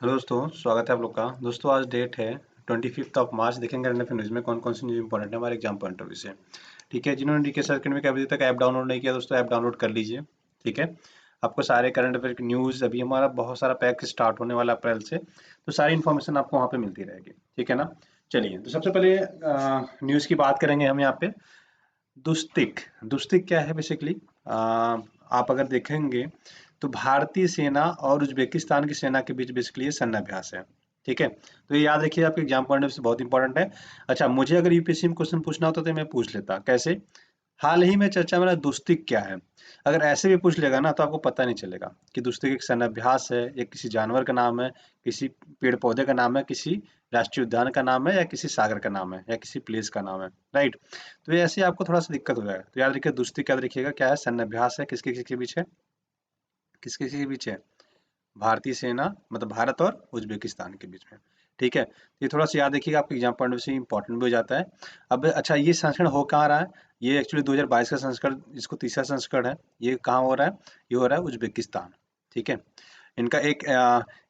Hello दोस्तों, स्वागत है आप लोग का। दोस्तों आज डेट है 25 मार्च। देखेंगे करंट अफेयर न्यूज़ में कौन कौन सी न्यूज़ इंपॉर्टेंट है हमारे एग्जाम पॉइंट ऑफ व्यू से। ठीक है, जिन्होंने डीके सर अकेडमी का अभी तक ऐप डाउनलोड नहीं किया दोस्तों, ऐप डाउनलोड कर लीजिए। ठीक है, आपको सारे करंट अफेयर की न्यूज़, अभी हमारा बहुत सारा पैक स्टार्ट होने वाला अप्रैल से, तो सारी इन्फॉर्मेशन आपको वहाँ पे मिलती रहेगी। ठीक है ना। चलिए, तो सबसे पहले न्यूज़ की बात करेंगे हम यहाँ पे। दुस्तिक दुस्तिक क्या है बेसिकली? आप अगर देखेंगे तो भारतीय सेना और उज्बेकिस्तान की सेना के बीच बेसिकली ये सैन्य अभ्यास है। ठीक है, तो ये याद रखिए, आपके एग्जाम पॉइंट ऑफ व्यू से बहुत इंपॉर्टेंट है। अच्छा, मुझे अगर यूपीएससी में क्वेश्चन पूछना होता तो मैं पूछ लेता। कैसे? हाल ही में चर्चा में रहा दुस्तिक क्या है। अगर ऐसे भी पूछ लेगा ना तो आपको पता नहीं चलेगा कि दुस्तिक एक सैन्य अभ्यास है, या किसी जानवर का नाम है, किसी पेड़ पौधे का नाम है, किसी राष्ट्रीय उद्यान का नाम है, या किसी सागर का नाम है, या किसी प्लेस का नाम है। राइट, तो ये ऐसे आपको थोड़ा सा दिक्कत हो जाएगा। तो याद रखिए, दुस्तिक याद रखिएगा क्या है, सैन्य अभ्यास है। किसके किसके बीच है? किसके किसके बीच है? भारतीय सेना, मतलब भारत और उज्बेकिस्तान के बीच में। ठीक है, तो ये थोड़ा सा याद रखिएगा, आपके एग्जाम पॉइंट से इंपॉर्टेंट भी हो जाता है। अब अच्छा, ये संस्करण हो कहाँ रहा है? ये एक्चुअली 2022 का संस्करण, इसको तीसरा संस्करण है। ये कहाँ हो रहा है? ये हो रहा है उज्बेकिस्तान। ठीक है, इनका एक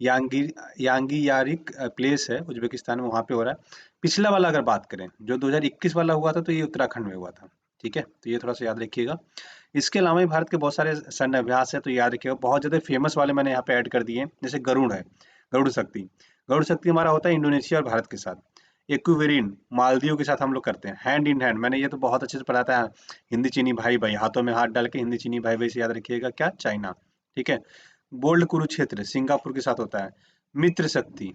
यांगी यांगी यारिक प्लेस है उज्बेकिस्तान में, वहाँ पे हो रहा है। पिछला वाला अगर बात करें, जो 2021 वाला हुआ था, तो ये उत्तराखंड में हुआ था। ठीक है, तो ये थोड़ा सा याद रखिएगा। इसके अलावा भी भारत के बहुत सारे सैन्य अभ्यास है, तो याद रखिएगा। बहुत ज़्यादा फेमस वाले मैंने यहाँ पे ऐड कर दिए हैं, जैसे गरुड़ है, गरुड़ शक्ति। गरुड़ शक्ति हमारा होता है इंडोनेशिया और भारत के साथ। एक्विवेरिन मालदीव के साथ हम लोग करते हैं, हैंड इन हैंड। मैंने ये तो बहुत अच्छे से पढ़ाता है, हिंदी चीनी भाई भाई, हाथों में हाथ डाल के हिंदी चीनी भाई भाई से याद रखिएगा क्या, चाइना। ठीक है, बोल्ड कुरुक्षेत्र सिंगापुर के साथ होता है। मित्र शक्ति,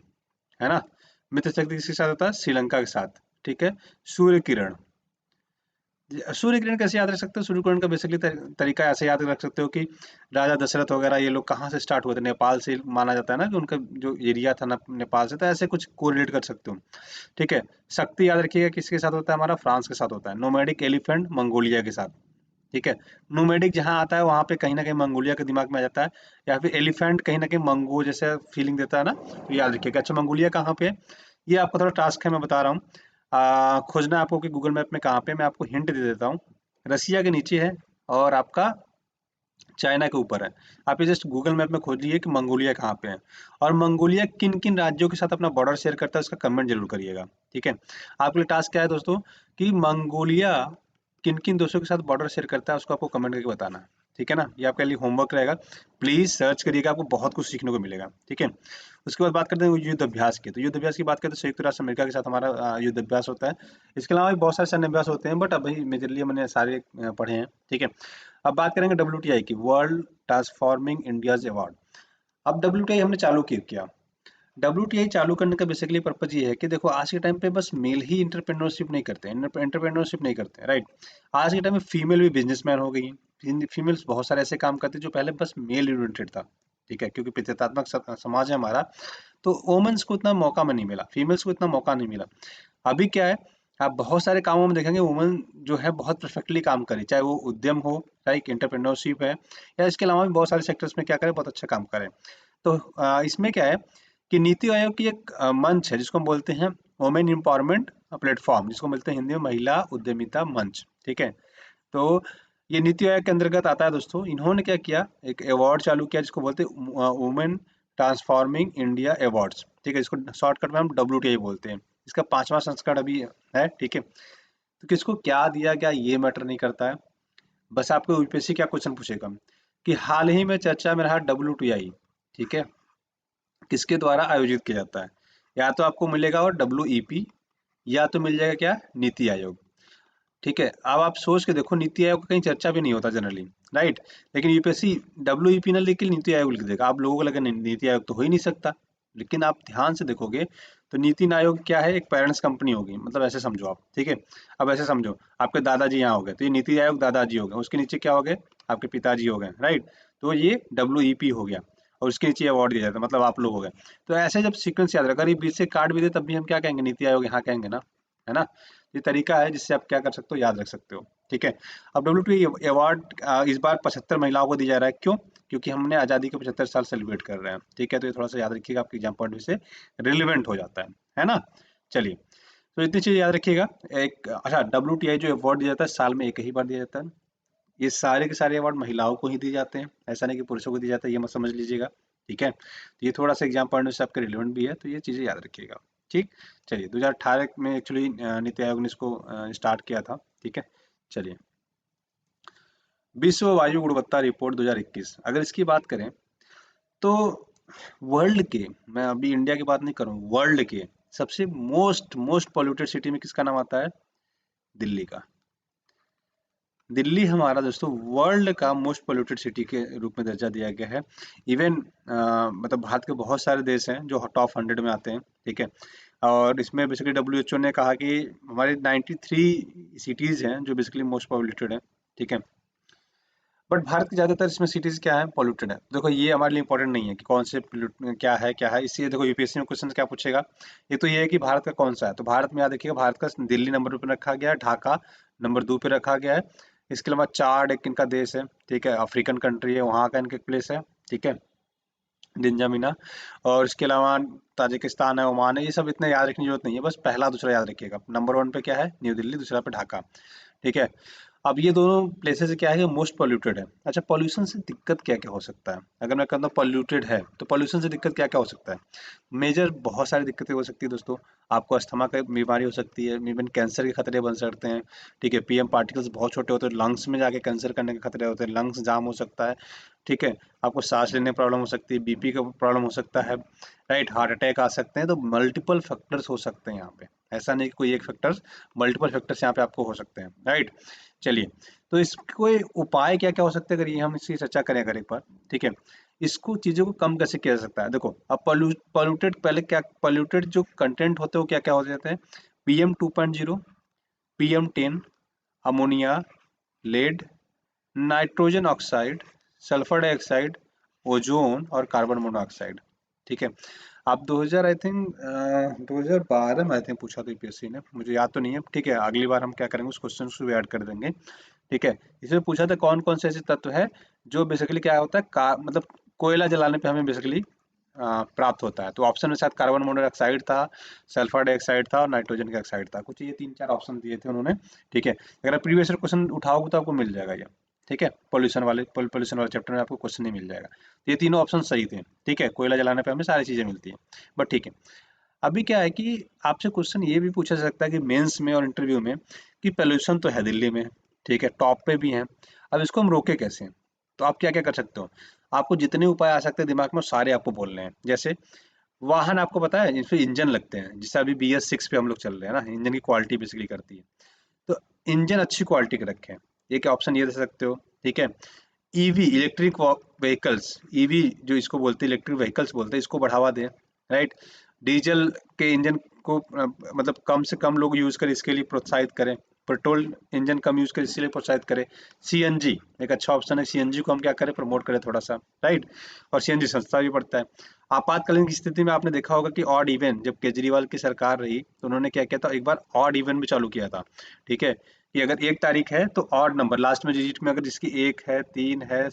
है ना, मित्र शक्ति किसके साथ होता है? श्रीलंका के साथ। ठीक है, सूर्य किरण। सूर्य किरण कैसे याद रख सकते हो? सूर्य किरण का बेसिकली तरीका ऐसे याद रख सकते हो कि राजा दशरथ वगैरह ये लोग कहाँ से स्टार्ट हुए थे? नेपाल से माना जाता है ना कि उनका जो एरिया था ना नेपाल से, तो ऐसे कुछ कोरिलेट कर सकते हो। ठीक है, शक्ति याद रखिएगा किसके साथ होता है? हमारा फ्रांस के साथ होता है। नोमैडिक एलिफेंट मंगोलिया के साथ। ठीक है, नोमैडिक जहाँ आता है वहाँ पे कहीं ना कहीं मंगोलिया के दिमाग में आ जाता है, या फिर एलिफेंट कहीं ना कहीं मंगो जैसे फीलिंग देता है ना, तो याद रखिएगा। अच्छा, मंगोलिया कहाँ पे है? ये आपका थोड़ा टास्क है, मैं बता रहा हूँ। खोजना है आपको कि गूगल मैप में कहाँ पे है। मैं आपको हिंट दे देता हूँ। रसिया के नीचे है, और आपका चाइना के ऊपर है। आप ये जस्ट गूगल मैप में खोज लीजिए कि मंगोलिया कहाँ पे है, और मंगोलिया किन किन राज्यों के साथ अपना बॉर्डर शेयर करता है, उसका कमेंट जरूर करिएगा। ठीक है, आपके लिए टास्क क्या है दोस्तों, कि मंगोलिया किन किन देशों के साथ बॉर्डर शेयर करता है, उसको आपको कमेंट करके बताना है। ठीक है ना, ये आपके लिए होमवर्क रहेगा। प्लीज सर्च करिएगा, आपको बहुत कुछ सीखने को मिलेगा। ठीक है, उसके बाद बात करते हैं युद्ध अभ्यास की। तो युद्ध अभ्यास की बात करें तो संयुक्त राष्ट्र अमेरिका के साथ हमारा युद्ध अभ्यास होता है। इसके अलावा भी बहुत सारे सैन्य अभ्यास होते हैं, बट अभी मेजरली मैंने सारे पढ़े हैं। ठीक है, अब बात करेंगे डब्ल्यूटीआई की, वर्ल्ड ट्रांसफॉर्मिंग इंडियाज अवार्ड। अब डब्ल्यूटीआई हमने चालू क्यों किया? डब्ल्यूटीआई चालू करने का बेसिकली पर्पज ये है कि देखो, आज के टाइम पे बस मेल ही इंटरप्रेन्योरशिप नहीं करते हैं, एंटरप्रेन्योरशिप नहीं करते हैं। राइट, आज के टाइम में फीमेल भी बिजनेसमैन हो गई हैं। फीमेल्स बहुत सारे ऐसे काम करते हैं जो पहले बस मेल ओरिएंटेड था। ठीक है, क्योंकि पितृत्वात्मक समाज है हमारा, तो वोमेन्स को इतना मौका में नहीं मिला, फीमेल्स को इतना मौका नहीं मिला। अभी क्या है, आप बहुत सारे कामों में देखेंगे वुमेन जो है बहुत परफेक्टली काम करे, चाहे वो उद्यम हो, चाहे एंटरप्रेन्योरशिप है, या इसके अलावा भी बहुत सारे सेक्टर्स में क्या करें, बहुत अच्छा काम करें। तो इसमें क्या है कि नीति आयोग की एक मंच है जिसको हम बोलते हैं वुमेन एम्पावरमेंट प्लेटफॉर्म, जिसको बोलते हैं हिंदी में महिला उद्यमिता मंच। ठीक है, तो ये नीति आयोग के अंतर्गत आता है दोस्तों। इन्होंने क्या किया, एक अवार्ड चालू किया जिसको बोलते हैं वुमेन ट्रांसफॉर्मिंग इंडिया अवार्ड्स। ठीक है, इसको शॉर्टकट में हम डब्ल्यूटीआई बोलते हैं। इसका 5वां संस्करण अभी है। ठीक है, तो किसको क्या दिया गया ये मैटर नहीं करता है, बस आपको यूपीएससी क्या क्वेश्चन पूछेगा कि हाल ही में चर्चा में रहा डब्ल्यूटीआई, ठीक है, किसके द्वारा आयोजित किया जाता है? या तो आपको मिलेगा और डब्ल्यूईपी, या तो मिल जाएगा क्या, नीति आयोग। ठीक है, अब आप सोच के देखो, नीति आयोग का कहीं चर्चा भी नहीं होता जनरली। राइट, लेकिन यूपीएससी डब्ल्यूईपी ना लिख के नीति आयोग लिख देगा। आप लोगों को लगे नहीं, नीति आयोग तो हो ही नहीं सकता, लेकिन आप ध्यान से देखोगे तो नीति आयोग क्या है, एक पेरेंट्स कंपनी होगी, मतलब ऐसे समझो आप। ठीक है, अब ऐसे समझो आपके दादाजी यहाँ हो गए, तो ये नीति आयोग दादाजी हो गए, उसके नीचे क्या हो गए, आपके पिताजी हो गए। राइट, तो ये डब्ल्यूईपी हो गया, और उसके नीचे अवार्ड दिया जाता है, मतलब आप लोग हो गए। तो ऐसे जब सीक्वेंस याद रखा, अगर ये बीच से काट भी दे तब भी हम क्या कहेंगे, नीति आयोग यहाँ कहेंगे ना, है ना। ये तरीका है जिससे आप क्या कर सकते हो, याद रख सकते हो। ठीक है, अब डब्ल्यूटीआई अवार्ड इस बार 75 महिलाओं को दिया जा रहा है। क्यों? क्योंकि हमने आज़ादी के 75 साल सेलिब्रेट कर रहे हैं। ठीक है, तो ये थोड़ा सा याद रखिएगा, आपके एग्जाम पॉइंट से रिलेवेंट हो जाता है ना। चलिए, तो इतनी चीज़ याद रखिएगा। एक अच्छा, डब्ल्यूटीआई जो अवार्ड दिया जाता है साल में एक ही बार दिया जाता है। ये सारे के सारे अवार्ड महिलाओं को ही दिए जाते हैं, ऐसा नहीं कि पुरुषों को दिया जाता है, ये मत समझ लीजिएगा। ठीक है, तो ये थोड़ा सा एग्जाम पॉइंट से आपके रिलेवेंट भी है, तो ये चीज़ें याद रखिएगा। ठीक, चलिए 2018 में एक्चुअली नीति आयोग ने इसको स्टार्ट किया था। ठीक है, चलिए विश्व वायु गुणवत्ता रिपोर्ट 2021, अगर इसकी बात करें तो वर्ल्ड के, मैं अभी इंडिया की बात नहीं करूँ, वर्ल्ड के सबसे मोस्ट मोस्ट पॉल्यूटेड सिटी में किसका नाम आता है? दिल्ली का। दिल्ली हमारा दोस्तों वर्ल्ड का मोस्ट पोल्यूटेड सिटी के रूप में दर्जा दिया गया है। इवन मतलब भारत के बहुत सारे देश हैं जो टॉप 100 में आते हैं। ठीक है, और इसमें बेसिकली डब्ल्यूएचओ ने कहा कि हमारे 93 सिटीज़ हैं जो बेसिकली मोस्ट पोल्यूटेड हैं। ठीक है, बट भारत की ज़्यादातर इसमें सिटीज़ क्या है, पोल्यूटेड है। देखो ये हमारे लिए इंपॉर्टेंट नहीं है कि कौन से क्या है, इसलिए देखो यूपीएससी में क्वेश्चन क्या पूछेगा, ये तो ये है कि भारत का कौन सा है। तो भारत में याद रखिएगा, भारत का दिल्ली नंबर पर रखा गया है, ढाका नंबर 2 पे रखा गया है। इसके अलावा चाड एक इनका देश है। ठीक है, अफ्रीकन कंट्री है, वहाँ का इनका प्लेस है। ठीक है, जिंजामीना। और इसके अलावा ताजिकिस्तान है, ओमान है, ये सब इतने याद रखने की जरूरत नहीं है, बस पहला दूसरा याद रखिएगा। नंबर 1 पे क्या है, न्यू दिल्ली, दूसरा पे ढाका। ठीक है, अब ये दोनों प्लेसेस क्या है, मोस्ट पॉल्यूटेड है। अच्छा, पॉल्यूशन से दिक्कत क्या क्या हो सकता है? अगर मैं कहता हूँ पॉल्यूटेड है तो पॉल्यूशन से दिक्कत क्या क्या हो सकता है? मेजर बहुत सारी दिक्कतें हो सकती है दोस्तों। आपको अस्थमा की बीमारी हो सकती है, इवन कैंसर के खतरे बन सकते हैं। ठीक है, पीएम पार्टिकल्स बहुत छोटे होते हैं, लंग्स में जाके कैंसर करने के खतरे होते हैं, लंग्स जाम हो सकता है। ठीक है, आपको सांस लेने में प्रॉब्लम हो सकती है, बीपी का प्रॉब्लम हो सकता है, राइट, हार्ट अटैक आ सकते हैं। तो मल्टीपल फैक्टर्स हो सकते हैं यहाँ पे, ऐसा नहीं कि कोई एक फैक्टर्स, मल्टीपल फैक्टर्स यहाँ पे आपको हो सकते हैं, राइट। चलिए, तो इसको उपाय क्या क्या हो सकते हैं, अगर ये हम इसकी चर्चा करें अगर एक बार। ठीक है, इसको चीज़ों को कम कैसे किया जा सकता है? देखो, अब पॉल्यूटेड पहले क्या, पॉल्यूटेड जो कंटेंट होते हैं वो क्या क्या हो जाते हैं? PM 2.0, PM 10, ammonia, lead, nitrogen oxide, sulphur dioxide, ozone और कार्बन मोनोऑक्साइड। ठीक है, आप 2000 आई थिंक 2012 में आई थिंक पूछा था यूपीएससी ने, मुझे याद तो नहीं है। ठीक है, अगली बार हम क्या करेंगे, उस क्वेश्चन को भी ऐड कर देंगे। ठीक है, इसमें पूछा था कौन कौन से ऐसे तत्व है जो बेसिकली क्या होता है, मतलब कोयला जलाने पे हमें बेसिकली प्राप्त होता है। तो ऑप्शन में शायद कार्बन मोनोऑक्साइड था, सल्फर डाइऑक्साइड था और नाइट्रोजन का ऑक्साइड था, कुछ ये 3-4 ऑप्शन दिए थे उन्होंने। ठीक है, अगर आप प्रीवियस क्वेश्चन उठाओगे तो आपको मिल जाएगा ये। ठीक है, पोल्यूशन वाले चैप्टर में आपको क्वेश्चन नहीं मिल जाएगा। तो ये तीनों ऑप्शन सही थे। ठीक है, कोयला जलाने पे हमें सारी चीज़ें मिलती हैं। बट ठीक है, अभी क्या है कि आपसे क्वेश्चन ये भी पूछा जा सकता है कि मेंस में और इंटरव्यू में, कि पोल्यूशन तो है दिल्ली में, ठीक है, टॉप पे भी है, अब इसको हम रोके कैसे? तो आप क्या क्या कर सकते हो? आपको जितने उपाय आ सकते हैं दिमाग में, सारे आपको बोलने हैं। जैसे वाहन, आपको पता है जिसपे इंजन लगते हैं, जैसे अभी BS6 पे हम लोग चल रहे हैं ना, इंजन की क्वालिटी बेसिकली करती है। तो इंजन अच्छी क्वालिटी के रखें, ये क्या ऑप्शन ये दे सकते हो। ठीक है, ईवी, इलेक्ट्रिक व्हीकल्स, ईवी जो इसको बोलते हैं, इलेक्ट्रिक व्हीकल्स बोलते हैं, इसको बढ़ावा दें, राइट। डीजल के इंजन को मतलब कम से कम लोग यूज करें, इसके लिए प्रोत्साहित करें। पेट्रोल इंजन कम यूज करें, इसीलिए प्रोत्साहित करें। सीएनजी एक अच्छा ऑप्शन है, सीएनजी को हम क्या करें, प्रमोट करें थोड़ा सा, राइट। और सीएनजी सस्ता भी पड़ता है। आपातकालीन की स्थिति में आपने देखा होगा कि ऑड इवन, जब केजरीवाल की सरकार रही तो उन्होंने क्या किया था, एक बार ऑड इवन भी चालू किया था। ठीक है, कि अगर 1 तारीख है तो ऑड नंबर लास्ट में डिजिट में, अगर जिसकी 1 है, 3 है,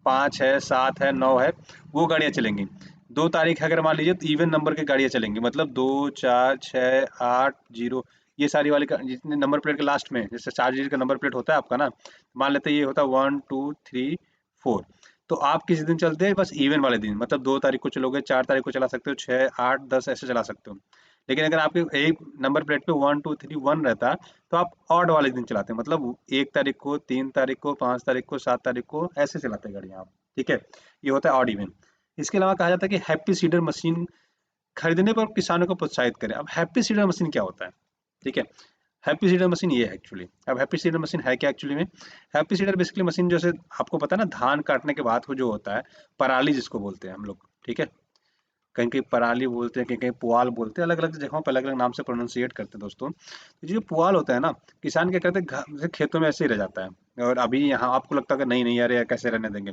5 है, 7 है, 9 है, वो गाड़ियाँ चलेंगी। 2 तारीख है अगर मान लीजिए, तो इवन नंबर की गाड़ियाँ चलेंगी, मतलब 2, 4, 6, 8, 0, ये सारी वाली जितने नंबर प्लेट के लास्ट में, जैसे 4 डिजिट का नंबर प्लेट होता है आपका ना, मान लेते हैं ये होता है 1, 2, 3, 4। तो आप किसी दिन चलते हैं, बस इवन वाले दिन, मतलब 2 तारीख को चलोगे, 4 तारीख को चला सकते हो, 6, 8, 10 ऐसे चला सकते हो। लेकिन अगर आपके एक नंबर प्लेट पे 1, 2, 3, 1 रहता, तो आप ऑड वाले दिन चलाते हैं, मतलब 1 तारीख को, 3 तारीख को, 5 तारीख को, 7 तारीख को, ऐसे चलाते हैं गाड़ियाँ आप। ठीक है, ये होता है ऑड इवन। इसके अलावा कहा जाता है कि हैप्पी सीडर मशीन खरीदने पर किसानों को प्रोत्साहित करें। अब हैप्पी सीडर मशीन क्या होता है? ठीक है, हैप्पी सीडर मशीन ये है एक्चुअली। अब हैप्पी सीडर मशीन है क्या एक्चुअली में? हैप्पी सीडर बेसिकली मशीन, जैसे आपको पता है ना, धान काटने के बाद को जो होता है, पराली जिसको बोलते हैं हम लोग। ठीक है, कहीं कहीं पराली बोलते हैं, कहीं कहीं पुआल बोलते हैं, अलग अलग जगहों पर अलग अलग नाम से प्रोनाउंसिएट करते हैं दोस्तों। तो जो पुआल होता है ना, किसान क्या करते हैं, जैसे खेतों में ऐसे ही रह जाता है, और अभी यहाँ आपको लगता है कि नहीं नहीं यार, यार कैसे रहने देंगे।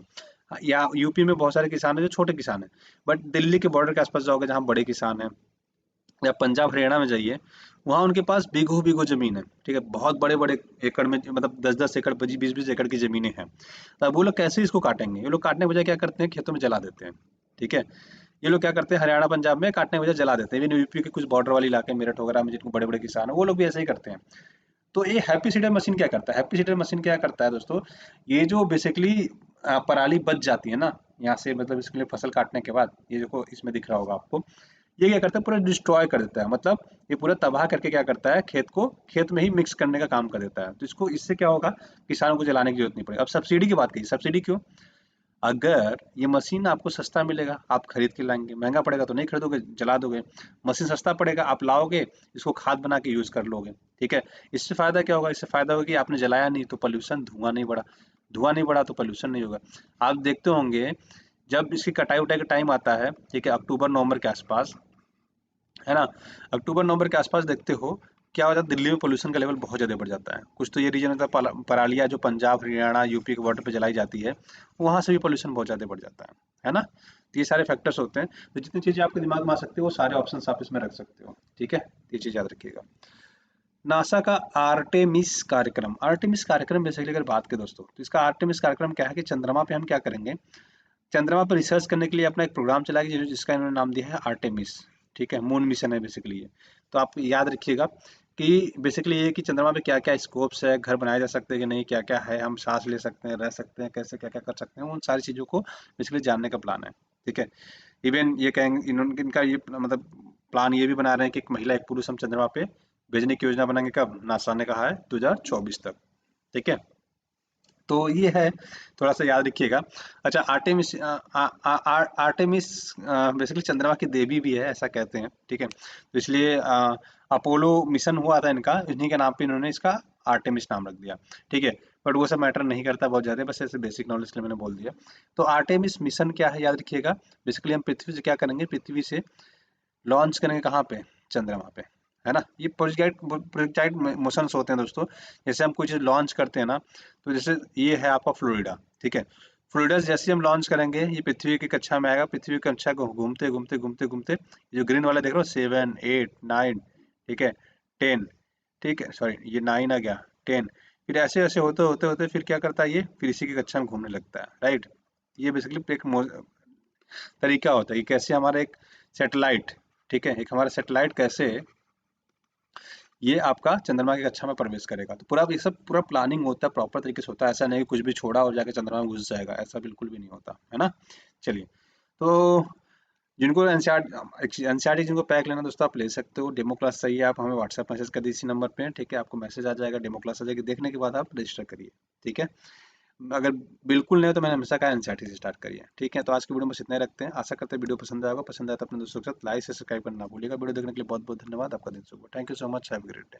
या यूपी में बहुत सारे किसान हैं जो छोटे किसान हैं, बट दिल्ली के बॉर्डर के आसपास जाओगे जहाँ बड़े किसान हैं, या पंजाब हरियाणा में जाइए, वहाँ उनके पास बीघो बीघो जमीन है। ठीक है, बहुत बड़े बड़े एकड़ में, मतलब 10-10 एकड़, 20-20 एकड़ की जमीनें हैं। तो अब वो लोग कैसे इसको काटेंगे? ये लोग काटने के बजाय क्या करते हैं, खेतों में जला देते हैं। ठीक है, ये लोग क्या करते हैं, हरियाणा पंजाब में काटने के बजाय जला देते हैं। इवन यूपी के कुछ बॉर्डर वाले इलाके, मेरठ वगैरह में जिनको बड़े बड़े किसान है, वो लोग भी ऐसे ही करते हैं। तो ये हैप्पी सीडर मशीन क्या करता है? हैप्पी सीडर मशीन क्या करता है दोस्तों, ये जो बेसिकली पराली बच जाती है ना यहाँ से, मतलब इसके लिए फसल काटने के बाद, ये देखो इसमें दिख रहा होगा आपको, ये क्या करता है पूरा डिस्ट्रॉय कर देता है, मतलब ये पूरा तबाह करके क्या करता है, खेत को खेत में ही मिक्स करने का काम कर देता है। तो इसको, इससे क्या होगा, किसानों को जलाने की जरूरत नहीं पड़ेगी। अब सब्सिडी की बात कीजिए, सब्सिडी क्यों, अगर ये मशीन आपको सस्ता मिलेगा आप खरीद के लाएंगे, महंगा पड़ेगा तो नहीं खरीदोगे, जला दोगे। मशीन सस्ता पड़ेगा, आप लाओगे, इसको खाद बना के यूज कर लोगे। ठीक है, इससे फायदा क्या होगा, इससे फायदा होगा कि आपने जलाया नहीं तो पोल्यूशन, धुआं नहीं बढ़ा, धुआं नहीं बढ़ा तो पोल्यूशन नहीं होगा। आप देखते होंगे जब इसकी कटाई उटाई का टाइम आता है, ठीक है, अक्टूबर नवंबर के आसपास, है ना, अक्टूबर नवंबर के आसपास देखते हो क्या होता है, दिल्ली में पोल्यूशन का लेवल बहुत ज़्यादा बढ़ जाता है। कुछ तो ये रीजन होता है, परालियाँ जो पंजाब हरियाणा यूपी के बॉर्डर पे जलाई जाती है, वहाँ से भी पोल्यूशन बहुत ज़्यादा बढ़ जाता है ना। तो ये सारे फैक्टर्स होते हैं, तो जितनी चीज़ें आपके दिमाग में आ सकती है वो सारे ऑप्शन आप इसमें रख सकते हो। ठीक है, ये चीज़ याद रखिएगा। नासा का आर्टेमिस कार्यक्रम, आर्टेमिस कार्यक्रम बेसिकली अगर बात करें दोस्तों, तो इसका आर्टेमिस कार्यक्रम क्या है कि चंद्रमा पे हम क्या करेंगे, चंद्रमा पर रिसर्च करने के लिए अपना एक प्रोग्राम चलाएगी जिसका इन्होंने नाम दिया है आर्टेमिस। ठीक है, मून मिशन है बेसिकली ये। तो आप याद रखिएगा कि बेसिकली ये कि चंद्रमा पे क्या क्या स्कोप्स है, घर बनाए जा सकते हैं कि नहीं, क्या क्या है, हम सांस ले सकते हैं, रह सकते हैं कैसे, क्या क्या कर सकते हैं, उन सारी चीज़ों को बेसिकली जानने का प्लान है। ठीक है, इवन ये कहेंगे इन्होंने, इनका ये मतलब प्लान ये भी बना रहे हैं कि एक महिला एक पुरुष हम चंद्रमा पे भेजने की योजना बनाएंगे, कब, नासा ने कहा है 2024 तक। ठीक है, तो ये है, थोड़ा सा याद रखिएगा। अच्छा, आर्टेमिस बेसिकली चंद्रमा की देवी भी है ऐसा कहते हैं। ठीक है, तो इसलिए अपोलो मिशन हुआ था इनका, इन्हीं के नाम पे इन्होंने इसका आर्टेमिस नाम रख दिया। ठीक है, बट वो सब मैटर नहीं करता बहुत ज़्यादा, बस ऐसे बेसिक नॉलेज के लिए मैंने बोल दिया। तो आर्टेमिस मिशन क्या है याद रखिएगा, बेसिकली हम पृथ्वी से क्या करेंगे, पृथ्वी से लॉन्च करेंगे कहाँ पे, चंद्रमा पे, है ना। ये प्रोजेक्ट प्रोजेक्टाइल मोशंस होते हैं दोस्तों, जैसे हम कोई चीज़ लॉन्च करते हैं ना, तो जैसे ये है आपका फ्लोरिडा। ठीक है, फ्लोरिडा से जैसे ही हम लॉन्च करेंगे ये पृथ्वी की कक्षा में आएगा, पृथ्वी की कक्षा को घूमते घूमते घूमते घूमते, ये जो ग्रीन वाला देख रहे हो 7 8 9, ठीक है, 10, ठीक है, सॉरी ये 9 आ गया, 10, फिर ऐसे ऐसे होते होते होते फिर क्या करता है ये, फिर इसी की कक्षा में घूमने लगता है, राइट। ये बेसिकली एक तरीका होता है कि कैसे हमारा एक सैटेलाइट, ठीक है, एक हमारा सैटेलाइट कैसे ये आपका चंद्रमा की कक्षा में प्रवेश करेगा। तो पूरा ये सब पूरा प्लानिंग होता है, प्रॉपर तरीके से होता है, ऐसा नहीं कि कुछ भी छोड़ा और जाके चंद्रमा में घुस जाएगा, ऐसा बिल्कुल भी नहीं होता है ना। चलिए, तो जिनको एनसीईआरटी जिनको पैक लेना दोस्तों आप ले सकते हो, डेमो क्लास चाहिए आप हमें व्हाट्सएप मैसेज कर दीजिए इसी नंबर पे। ठीक है, आपको मैसेज आ जाएगा, डेमो क्लास आ जाएगी, देखने के बाद आप रजिस्टर करिए। ठीक है, अगर बिल्कुल नहीं हो तो मैंने हमेशा कहा एनसीईआरटी से स्टार्ट करिए। ठीक है, तो आज की वीडियो में बस इतना ही रखते हैं, आशा करते हैं वीडियो पसंद आएगा, पसंद आया तो अपने दोस्तों के साथ लाइक से सब्सक्राइब करना ना भूलिएगा। वीडियो देखने के लिए बहुत बहुत धन्यवाद, आपका दिन शुभ हो। Thank you so much, have a great day.